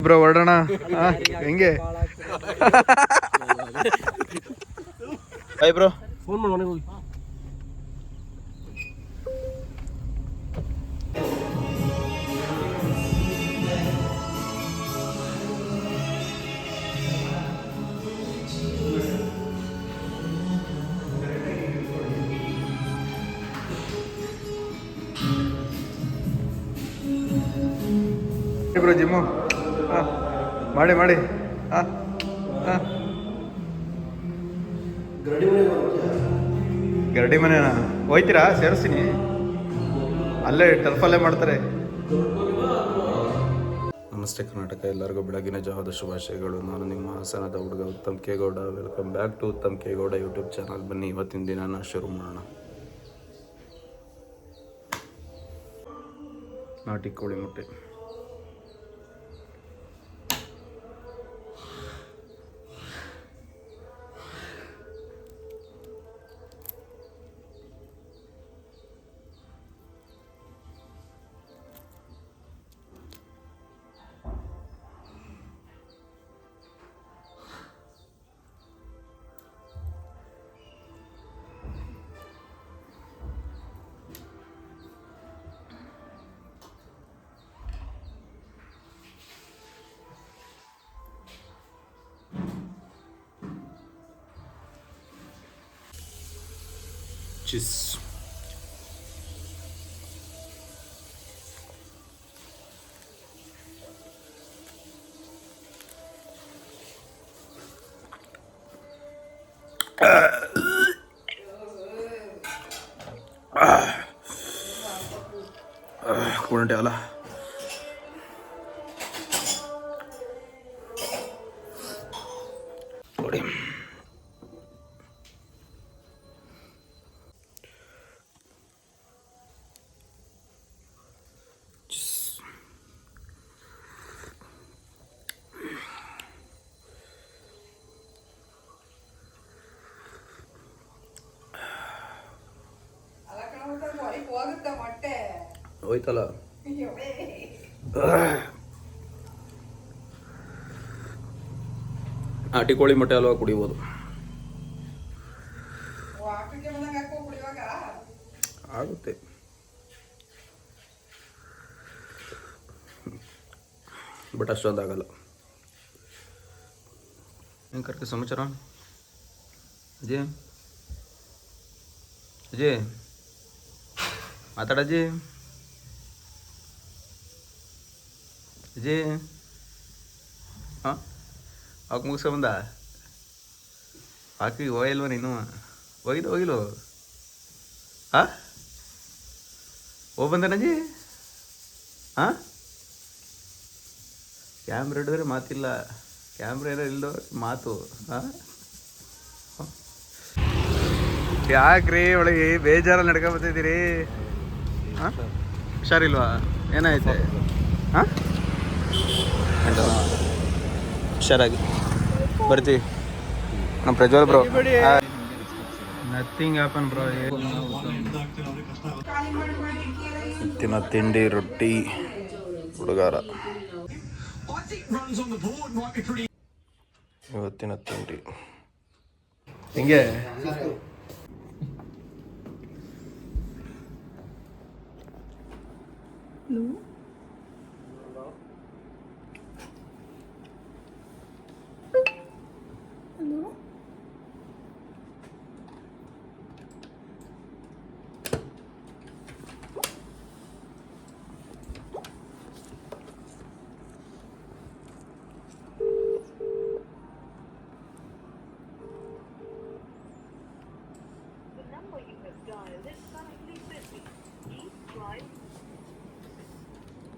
Bro ಹೊರಡೋಣ ಹೆಂಗೆ bye bro phone ಮಾಡಿ ಮನೆಗೆ ಹೋಗಿ. ಬ್ರೋ ಜಿಮ್ಮು ಮಾಡಿ ಮಾಡಿ ಗರಡಿ ಮನೆನಾ ಹೋಯ್ತೀರಾ? ಸೇರಿಸ್ತೀನಿ, ಅಲ್ಲೇ ಟರ್ಫಲ್ಲೇ ಮಾಡ್ತಾರೆ. ನಮಸ್ತೆ ಕರ್ನಾಟಕ, ಎಲ್ಲರಿಗೂ ಬೆಳಗಿನ ಜಾವದ ಶುಭಾಶಯಗಳು. ನಾನು ನಿಮ್ಮ ಹಾಸನದ ಹುಡುಗ Uttam Kegowda. Welcome back to Uttam Kegowda YouTube channel. ಬನ್ನಿ ಇವತ್ತಿನ ದಿನ ಶುರು ಮಾಡೋಣ. ನಾಟಿ ಕೋಳಿ ಮೊಟ್ಟೆ, ಚೀಸ್, ಕುಂಟೆ ಅಲ್ಲ ನೋಡಿ. ಹೋಯ್ತಲ್ಲ ನಾಟಿ ಕೋಳಿ ಮೊಟ್ಟೆ ಅಲ್ವಾ ಕುಡಿಬೋದು. ಆಗುತ್ತೆ. ಬಟ್ ಅಷ್ಟೊಂದಾಗಲ್ಲ. ಏನು ಕರ್ಕೆ ಸಮಾಚಾರ ಅಜಯ್? ಅಜಯ್ ಮಾತಾಡಜ್ಜಿ. ಅಜಯ್ ಹಾಂ ಹಾಕಿ ಮುಗಿಸ್ಕೊಂಬಂದ? ಹಾಕಿ ಹೋಗಿಲ್ವ ನೀನು? ಹೋಗಿಲ್ವ? ಹಾಂ ಹೋಗ್ಬಂದನಜ್ಜಿ? ಹಾಂ ಕ್ಯಾಮ್ರಾ ಹಿಡಿದ್ರೆ ಮಾತಿಲ್ಲ, ಕ್ಯಾಮ್ರಾ ಏನೋ ಇಲ್ಲೋ ಮಾತು. ಹಾಂ ಯಾಕ್ರಿ ಒಳಗೆ ಬೇಜಾರಲ್ಲಿ ನಡ್ಕೊಂಬತ್ತಿದ್ದೀರಿ? ಹಾಂ ಹುಷಾರಿಲ್ವಾ? ಏನಾಯ್ತು? ಹಾಂ ಹುಷಾರಾಗಿ ಬರ್ತೀವಿ. ನಮ್ಮ Prajwal bro. Nothing happen bro. ಇವತ್ತಿನ ತಿಂಡಿ ರೊಟ್ಟಿ ಹುಡುಗಾರ. ಇವತ್ತಿನ ತಿಂಡಿ ಹಿಂಗೆ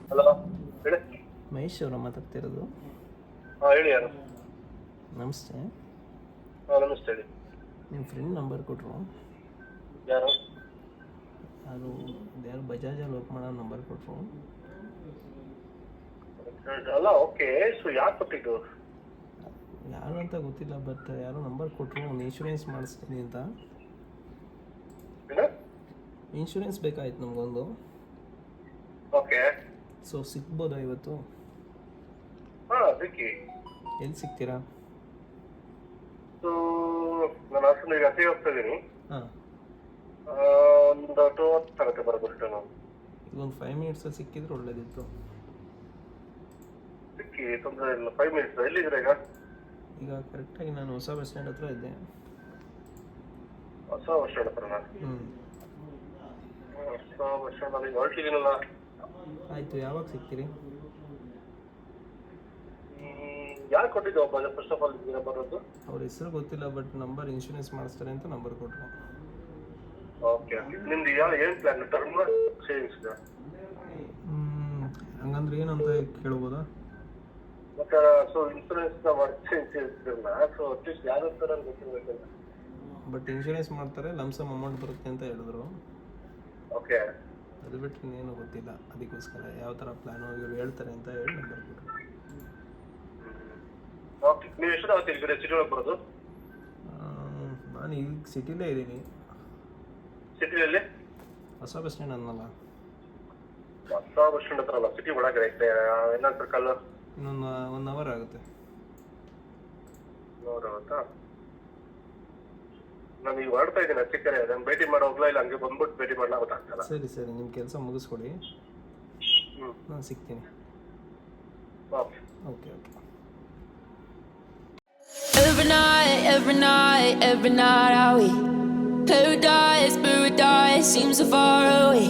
ಹಲೋ ಹೇಳಿ. ಮಹೇಶ್ ಅವರ ಮಾತಾಡ್ತಿರೋದು? ಹಾಂ ಹೇಳಿ. ಯಾರು? ನಮಸ್ತೆ. ಹಾಂ ನಮಸ್ತೆ ಹೇಳಿ. ನಿಮ್ಮ ಫ್ರೆಂಡ್ ನಂಬರ್ ಕೊಟ್ಟರು. ಯಾರು? ಅದು ಯಾರು ಬಜಾಜಲ್ಲಿ ವರ್ಕ್ ಮಾಡೋ ನಂಬರ್ ಕೊಟ್ಟರು. ಅಲ್ಲ ಓಕೆ. ಸೊ ಯಾರು ಕೊಟ್ಟಿದ್ದು? ಯಾರು ಅಂತ ಗೊತ್ತಿಲ್ಲ, ಬಟ್ ಯಾರೋ ನಂಬರ್ ಕೊಟ್ಟರು. ಒಂದು ಇನ್ಶೂರೆನ್ಸ್ ಮಾಡಿಸ್ತೀನಿ ಅಂತ. ಇನ್ಶೂರೆನ್ಸ್ ಬೇಕಾಯ್ತು ನಮಗೊಂದು. ಓಕೆ. ಸೊ ಸಿಗ್ಬೋದಾ ಇವತ್ತು? ಹಾಂ ಸಿಕ್ಕಿ. ಎಲ್ಲಿ ಸಿಗ್ತೀರಾ? ಸೊ ನಾನು ಹಾಸನಿಗೆ ಅತಿ ಹೋಗ್ತಾ ಇದ್ದೀನಿ. ಹಾಂ, ಒಂದು 2 hours ಆಗುತ್ತೆ ಬರೋದು ರಿಟರ್ನು. ಈಗ ಒಂದು 5 ಮಿನಿಟ್ಸಲ್ಲಿ ಸಿಕ್ಕಿದ್ರೆ ಒಳ್ಳೇದಿತ್ತು. ಸಿಕ್ಕಿ, ತೊಂದರೆ ಇಲ್ಲ. 5 minutes. ಎಲ್ಲಿದ್ದೀರಾ ಈಗ? ಈಗ ಕರೆಕ್ಟಾಗಿ ನಾನು ಹೊಸ ಬಸ್ ಸ್ಟ್ಯಾಂಡ್ ಹತ್ರ ಇದ್ದೆ. ಹೊಸ ಬಸ್ ಸ್ಟ್ಯಾಂಡ್ ಹತ್ರನಾ? ಹ್ಞೂ, ಹೊಸ ಬಸ್ ಸ್ಟ್ಯಾಂಡ್ ಅಲ್ಲಿ ಹೊರಟಿದ್ದೀನಲ್ಲ. ಆಯಿತು. ಯಾವಾಗ ಸಿಗ್ತೀರಿ? ಯಾರು ಕೊಟ್ಟಿದ್ದು ಒಬ್ಬ ಫಸ್ಟ್ ಆಫ್ ಆಲ್ ಇದೀರ ಬರೋದು? ಅವ್ರ ಹೆಸರು ಗೊತ್ತಿಲ್ಲ, ಬಟ್ ನಂಬರ್ ಇನ್ಶೂರೆನ್ಸ್ ಮಾಡಿಸ್ತಾರೆ ಅಂತ ನಂಬರ್ ಕೊಟ್ಟರು. ಓಕೆ, ನಿಮ್ದು ಏನು ಪ್ಲಾನ್? Term savings? ಹಂಗಂದ್ರೆ ಏನಂತ ಕೇಳ್ಬೋದಾ? ಮತ್ತೆ ಸೊ ಇನ್ಸೂರೆನ್ಸ್ ಮಾಡ್ತಿರ್ತಿರಲ್ಲ, ಸೊ ಅಟ್ಲೀಸ್ಟ್ ಯಾರು ಅಂತ ನನಗೆ ಗೊತ್ತಿರಬೇಕಲ್ಲ. ಬಟ್ ಇನ್ಶೂರೆನ್ಸ್ ಮಾಡ್ತಾರೆ, ಲಮ್ಸಮ್ ಅಮೌಂಟ್ ಬರುತ್ತೆ ಅಂತ ಹೇಳಿದ್ರು. ಓಕೆ, ಅದು ಬಿಟ್ಟರೆ ಇನ್ನೇನು ಗೊತ್ತಿಲ್ಲ. ಅದಕ್ಕೋಸ್ಕರ ಯಾವ ಥರ ಪ್ಲ್ಯಾನು ಇವ್ರು ಹೇಳ್ತಾರೆ ಅಂತ ಹೇಳಿ ನಂಬರ್ ಕೊಟ್ಟರು. ಓಕೆ. ನೀವು ಎಷ್ಟು ಆಗುತ್ತೆ ಈ ಕಡೆ ಸಿಟಿ ಒಳಗೆ ಬರೋದು? ನಾನು ಈಗ ಸಿಟಿಲೇ ಇದ್ದೀನಿ. ಸಿಟಿಯಲ್ಲಿ ಹೊಸ ಬಸ್ ಸ್ಟ್ಯಾಂಡ್ ಅನ್ನಲ್ಲ, ಹೊಸ ಬಸ್ ಸ್ಟ್ಯಾಂಡ್ ಹತ್ರ ಅಲ್ಲ, ಸಿಟಿ ಒಳಗಡೆ ಎಲ್ಲ ಸರ್ಕಲ್. ಇನ್ನೊಂದು 1 hour ಆಗುತ್ತೆ. ನೋಡುತ್ತಾ, ನಾನು ಈಗ ಹೊರಡ್ತಾ ಇದ್ದೀನಿ ಅಚ್ಚಿಕರೆ. ನಾನು ಭೇಟಿ ಮಾಡೋ ಹೋಗ್ಲಾ, ಇಲ್ಲ ಹಂಗೆ ಬಂದ್ಬಿಟ್ಟು ಭೇಟಿ ಮಾಡಲಾ ಗೊತ್ತಾಗ್ತಲ್ಲ. ಸರಿ ಸರಿ, ನಿಮ್ಮ ಕೆಲಸ ಮುಗಿಸ್ಕೊಡಿ, ನಾನು ಸಿಗ್ತೀನಿ. Okay okay okay. Every night, I wait. Paradise seems so far away.